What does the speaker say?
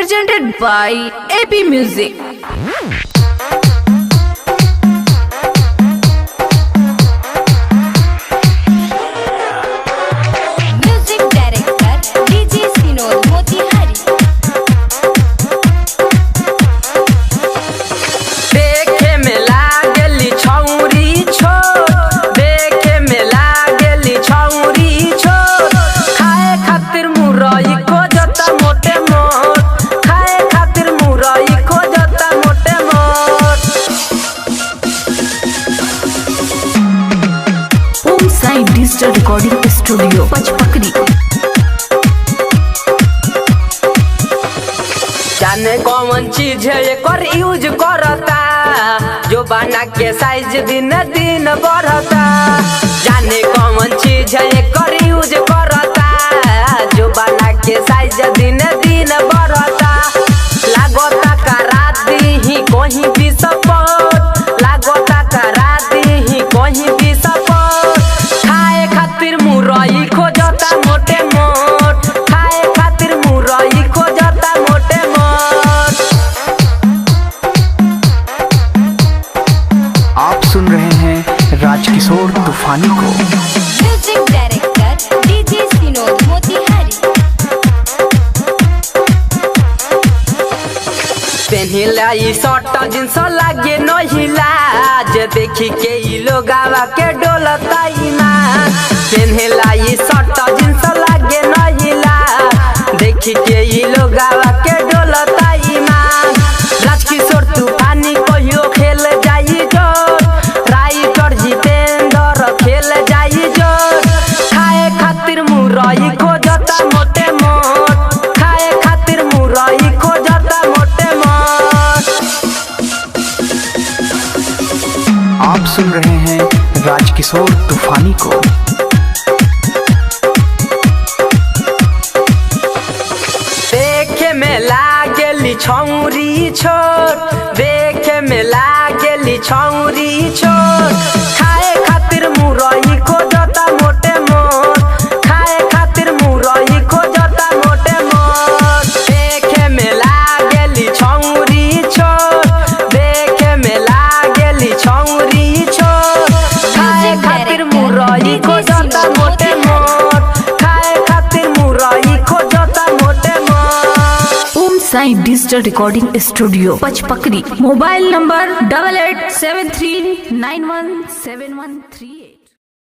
presented by AP Music. Music director DJ Sinod Motihari. देखे में लागली छौरी छोट, देखे में लागली छौरी छोट, खाए खातिर मुरई खोजता मोटे मोट, खाए खातिर मुरई खोजता मोटे मोट। Om Sai Digital Recording Studio, पचपकरी। जाने कौन चीज है एकर यूज करता, जो बना के साइज दिन दिन बढ़ता। जाने कौन चीज है एकर यूज करता, जो बना के साइज दिन दिन बढ़ता। लागता करा दी कहीं भी सपोर्ट, लागता करा दी कहीं भी सपोर्ट। खाए खातिर मुरई खोजता मोटे मोट, खाए खातिर मुरई खोजता मोटे मोट। आप सुन रहे हैं राजकिशोर तूफानी को। Music director DJ Sinod Motihari. पेन्हिला ई शर्ट जींस लागे नहिला, जे देखी के ई लोगावा के डोलता ईमान। पेन्हिला ई शर्ट जींस लागे नहिला, देखी के ई लोगावा के डोलता ईमान। राजकिशोर तूफानी कहियो खेल जाई जोर, राइटर जितेंद्र खेल जाई जोर। खाए खातिर मुरई खोजता मोटे मोट, खाए खातिर मुरई खोजता मोटे मोट। आप सुन रहे हैं राजकिशोर तूफानी को। देखे में लागली छौरी छोट, देखे में लागली छौरी छोट, खाए खातिर मुरई खोजता मोटे मोट, खाए खातिर मुरई खोजता मोटे मोट। देखे में लागली छौरी छोट, देखे में लागली छौरी छोट, खाए खातिर मुरई खोजता मोटे मोट, खाए खातिर मुरई खोजता मोटे मोट। Om Sai Digital Recording Studio, Pachpakri. Mobile number 8873917113।